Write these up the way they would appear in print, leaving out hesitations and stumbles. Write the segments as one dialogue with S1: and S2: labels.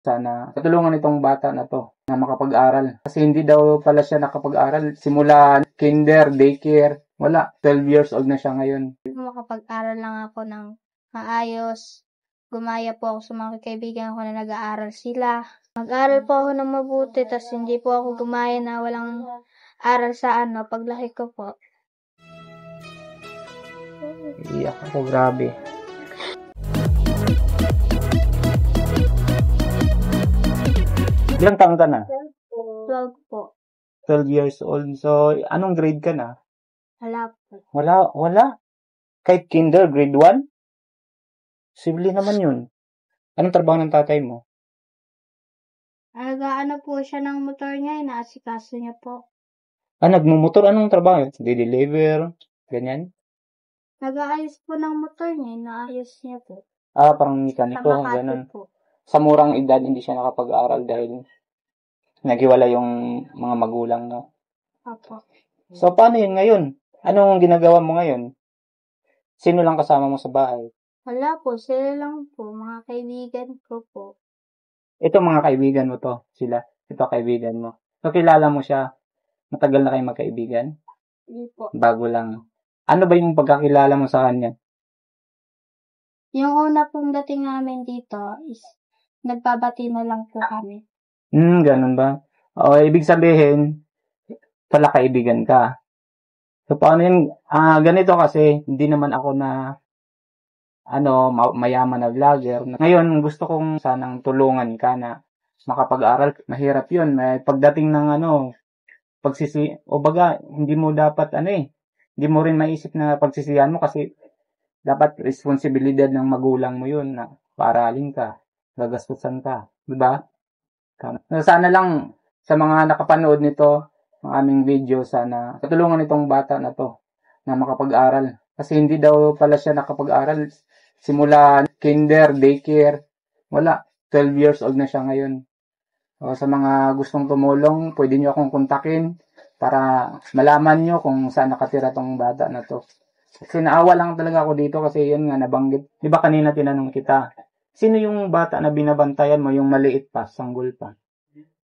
S1: Sana tutulungan itong bata na to na makapag-aral. Kasi hindi daw pala siya nakapag-aral simula kinder, daycare, wala. 12 years old na siya ngayon.
S2: Makapag-aral lang ako ng maayos. Gumaya po ako sa mga kaibigan ko na nag-aaral sila. Mag-aral po ako ng mabuti, tas hindi po ako gumaya na walang aral sa paglaki ko po.
S1: Iyak ako, grabe. Ilang taon ka na?
S2: 12 po.
S1: 12 years old. So, anong grade ka na?
S2: Wala po.
S1: Wala. Kahit kinder, grade 1? Simple naman yun. Anong trabaho ng tatay mo?
S2: Nag-aano po siya ng motor niya, inaasikaso niya po.
S1: Nagmumotor? Anong trabaho? Di-deliver? Ganyan?
S2: Nag-aayos po ng motor niya, inaayos niya po.
S1: Parang mekaniko,
S2: Sa Makati
S1: ganun.
S2: po.
S1: Sa murang edad, hindi siya nakapag-aral dahil naghiwala yung mga magulang, no?
S2: Opo.
S1: So, paano yun ngayon? Anong ginagawa mo ngayon? Sino lang kasama mo sa bahay?
S2: Wala po, sila lang po, mga kaibigan ko po.
S1: Ito mga kaibigan mo to, sila. Ito kaibigan mo. So, kilala mo siya. Matagal na kayo magkaibigan?
S2: Hindi po.
S1: Bago lang. Ano ba yung pagkakilala mo sa kanya?
S2: Yung una pong dating namin dito is nagbabati na lang po kami.
S1: Ganun ba? O, ibig sabihin, pala kaibigan ka. So, paano yun? Ganito kasi, hindi naman ako na mayaman na vlogger. Ngayon, gusto kong sanang tulungan ka na makapag-aral. Mahirap yun. May pagdating ng hindi mo dapat hindi mo rin maisip na pagsisihan mo kasi dapat responsibilidad ng magulang mo yun na paaralin ka, gagastusan ka. Diba? Sana lang sa mga nakapanood nito, ng aming video, sana tutulungan itong bata na to na makapag-aral. Kasi hindi daw pala siya nakapag-aral simula kinder, daycare, wala. 12 years old na siya ngayon. O, sa mga gustong tumulong, pwede nyo akong kontakin para malaman nyo kung saan nakatira tong bata na to. Kasi naawa lang talaga ako dito kasi yun nga nabanggit. Di ba kanina tinanong kita, sino yung bata na binabantayan mo, yung maliit pa, sanggol pa?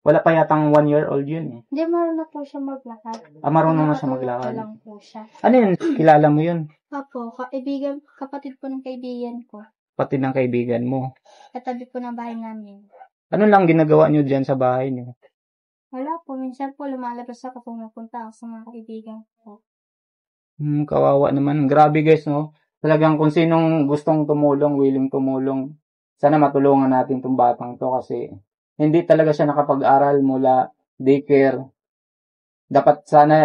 S1: Wala pa yatang 1 year old yun eh.
S2: Hindi, marunong po siya maglakad.
S1: Marunong na siya maglakad.
S2: Lang po siya.
S1: Ano yun? Kilala mo yun?
S2: Opo, kapatid po ng kaibigan ko.
S1: Pati ng kaibigan mo.
S2: Katabi po ng bahay namin.
S1: Ano lang ginagawa nyo dyan sa bahay nyo?
S2: Wala po, minsan po lumalabas ako pumupunta ako sa mga kaibigan ko.
S1: Kawawa naman. Grabe guys, no? Talagang kung sinong gustong tumulong, willing tumulong, sana matulungan natin tong batang to kasi hindi talaga siya nakapag-aral mula daycare. Dapat sana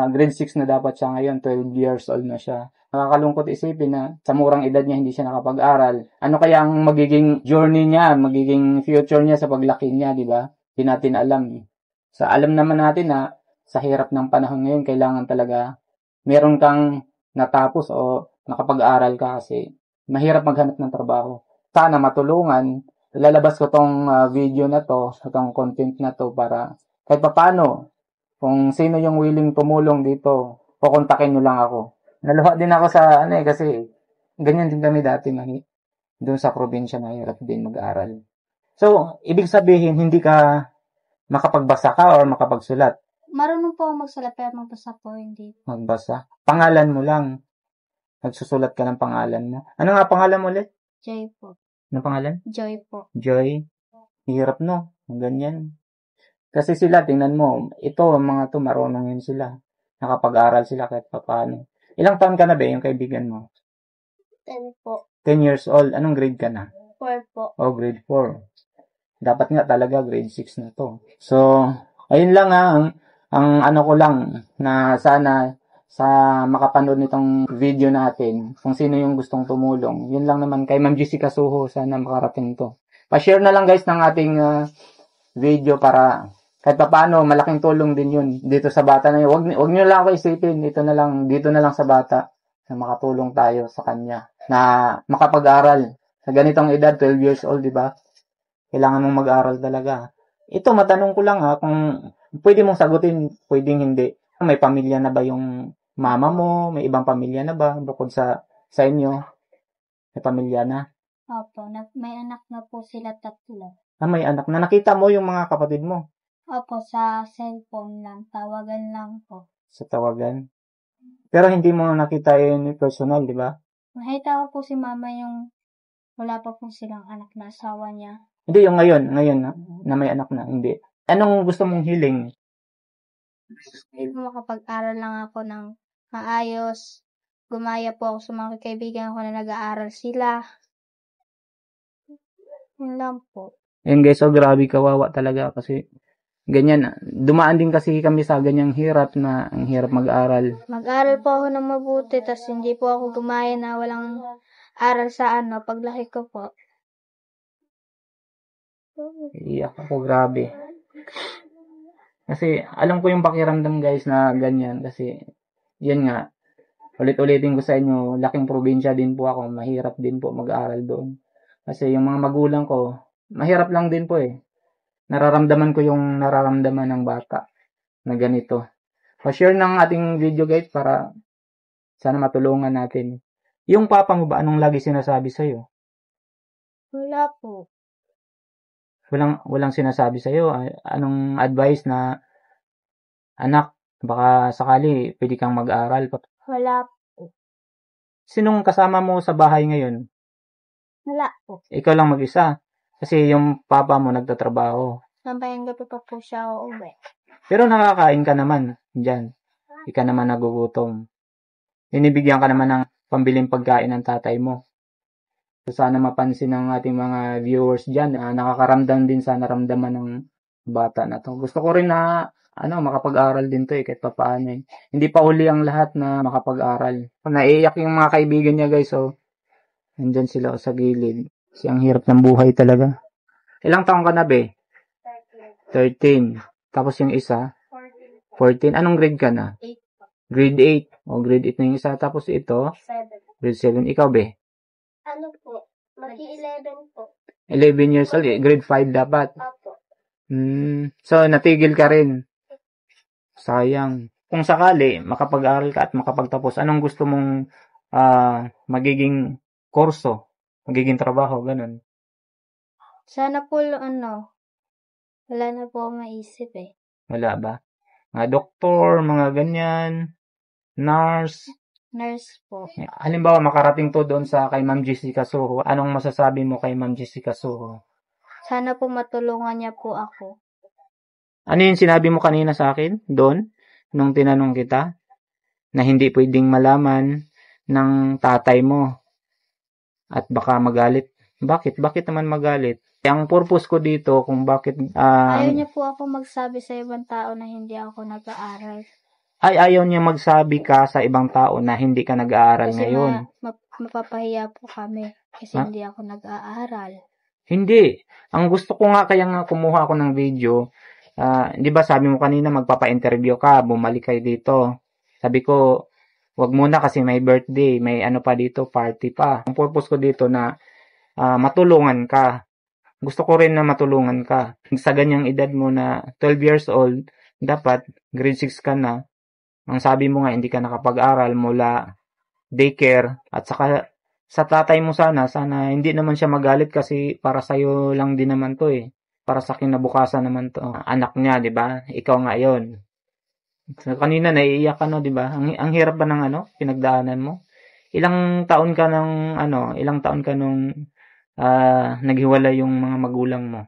S1: grade 6 na dapat siya ngayon, 12 years old na siya. Nakakalungkot isipin na sa murang edad niya hindi siya nakapag-aral. Ano kaya ang magiging journey niya, magiging future niya sa paglaki niya, di ba? Hindi natin alam. Sa alam naman natin na sa hirap ng panahon ngayon, kailangan talaga meron kang natapos o nakapag-aral ka kasi mahirap maghanap ng trabaho. Sana matulungan. Lalabas ko tong video na to, itong content na to para kahit paano, kung sino yung willing tumulong dito, kukontakin nyo lang ako. Naluha din ako sa kasi ganyan din kami dati doon sa probinsya, mahirap din mag-aral. So, ibig sabihin, hindi ka makapagbasa ka or makapagsulat?
S2: Marunong po ako magsulat pero magbasa po hindi.
S1: Magbasa? Pangalan mo lang. Nagsusulat ka ng pangalan mo. Ano nga pangalan mo ulit?
S2: Joy po.
S1: Ano pangalan?
S2: Joy po.
S1: Joy? Hirap no? Ganyan. Kasi sila, tingnan mo, mga to, marunong yun sila. Nakapag-aral sila kahit paano. Ilang taon ka na ba yung kaibigan mo?
S2: 10 po.
S1: 10 years old. Anong grade ka na?
S2: 4 po.
S1: Oh, grade 4. Dapat nga talaga grade 6 na to. So, ayun lang ang ko lang na sana sa makapanood nitong video natin, kung sino yung gustong tumulong. Yun lang naman kay Ma'am Jessica Suho, sana makarating to. Pa-share na lang guys ng ating video para kahit paano malaking tulong din yun dito sa bata na yun. Wag niyo lang ako isipin, dito na lang sa bata na makatulong tayo sa kanya na makapag-aral sa ganitong edad, 12 years old, di ba? Kailangan mong mag-aral talaga. Ito, matanong ko lang kung pwede mong sagutin, pwedeng hindi. May pamilya na ba yung mama mo? May ibang pamilya na ba bukod sa inyo? May pamilya na?
S2: Opo, may anak na po sila 3.
S1: na may anak na nakita mo yung mga kapatid mo
S2: Opo, sa cellphone lang. Tawagan lang po.
S1: sa tawagan. Pero hindi mo nakita yun personal, di ba?
S2: Nakita ko po si mama yung wala pa po silang anak na asawa niya.
S1: Hindi yung ngayon na may anak na, hindi. Anong gusto mong hiling?
S2: Makapag-aral lang ako ng maayos. Gumaya po ako sa mga kaibigan ko na nag-aaral sila. Yun lang po.
S1: Ayun guys, so grabe kawawa talaga kasi ganyan. Dumaan din kasi kami sa ganyang hirap na ang hirap mag-aral.
S2: Mag-aral po ako ng mabuti, tas hindi po ako gumaya na walang aral sa paglaki ko po.
S1: Iyak ako, grabe. Kasi alam ko yung pakiramdam guys na ganyan kasi yun nga, ulit-ulitin ko sa inyo, laking probinsya din po ako, mahirap din po mag-aral doon. Kasi yung mga magulang ko, mahirap lang din po eh. Nararamdaman ko yung nararamdaman ng bata na ganito. Pa-share ng ating video guys para sana matulungan natin. Yung papa mo ba, anong lagi sinasabi sa'yo?
S2: Wala po.
S1: Walang sinasabi sa'yo? Anong advice na, anak, baka sakali pwede kang mag-aral?
S2: Wala po.
S1: Sinong kasama mo sa bahay ngayon?
S2: Wala po.
S1: Ikaw lang mag-isa. Kasi yung papa mo nagtatrabaho.
S2: Sampayang gabi pa po siya uuwi.
S1: Pero nakakain ka naman dyan. Ika naman nagugutom. Inibigyan ka naman ng pambiling pagkain ng tatay mo. So, sana mapansin ng ating mga viewers dyan na nakakaramdam din sa naramdaman ng bata na to. Gusto ko rin na makapag-aral din to kahit papaano. Hindi pa uli ang lahat na makapag-aral. Naiiyak yung mga kaibigan niya guys. So, nandyan sila sa gilid. Kasi ang hirap ng buhay talaga. Ilang taong ka na be? 13. Tapos yung isa? 14. Anong grade ka na?
S2: 8.
S1: Grade 8. O, grade 8 na yung isa. Tapos ito?
S2: 7.
S1: Grade 7. Ikaw be?
S2: Ano po? Mag-11 po.
S1: 11 years old. Grade 5 dapat.
S2: Opo.
S1: So, natigil ka rin. Sayang. Kung sakali, makapag-aral ka at makapagtapos, anong gusto mong magiging kurso? Magiging trabaho? Ganun.
S2: Sana po, wala na po akong maisip eh.
S1: Wala ba? Mga doktor, mga ganyan, nurse.
S2: Nurse po.
S1: Halimbawa, makarating to doon sa kay Ma'am Jessica Soho. Anong masasabi mo kay Ma'am Jessica Soho?
S2: Sana po matulungan niya po ako.
S1: Ano yung sinabi mo kanina sa akin doon? Nung tinanong kita? Na hindi pwedeng malaman ng tatay mo. At baka magalit. Bakit? Bakit naman magalit? Ang purpose ko dito kung bakit...
S2: Ayaw niya po ako magsabi sa ibang tao na hindi ako nag-aaral.
S1: Ay, ayaw niya magsabi ka sa ibang tao na hindi ka nag-aaral
S2: Kasi
S1: ngayon.
S2: mapapahiya po kami kasi hindi ako nag-aaral.
S1: Hindi. Ang gusto ko nga kaya nga kumuha ako ng video, di ba sabi mo kanina magpapa-interview ka, bumalik kayo dito. Sabi ko, wag muna kasi may birthday, may pa dito, party pa. Ang purpose ko dito na matulungan ka. Gusto ko rin na matulungan ka. Sa ganyang edad mo na 12 years old, dapat grade 6 ka na. Ang sabi mo nga, hindi ka nakapag-aral mula daycare. At saka sa tatay mo sana hindi naman siya magalit kasi para sa'yo lang din naman to eh. Para sa kinabukasan naman to. Anak niya, di ba? Ikaw nga yon. So, kanina naiiyak ka no, di ba? Ang hirap ba ng pinagdaanan mo? Ilang taon ka nung naghiwalay yung mga magulang mo?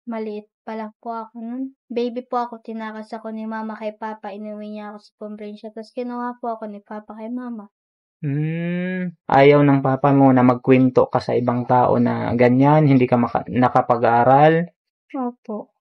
S2: Maliit pa lang po ako nun. Baby po ako, tinakas ako ni mama kay papa, inuwi niya ako sa probinsya, tapos kinuha po ako ni papa kay mama.
S1: Ayaw ng papa mo na magkwento ka sa ibang tao na ganyan, hindi ka nakapag-aral?
S2: Opo.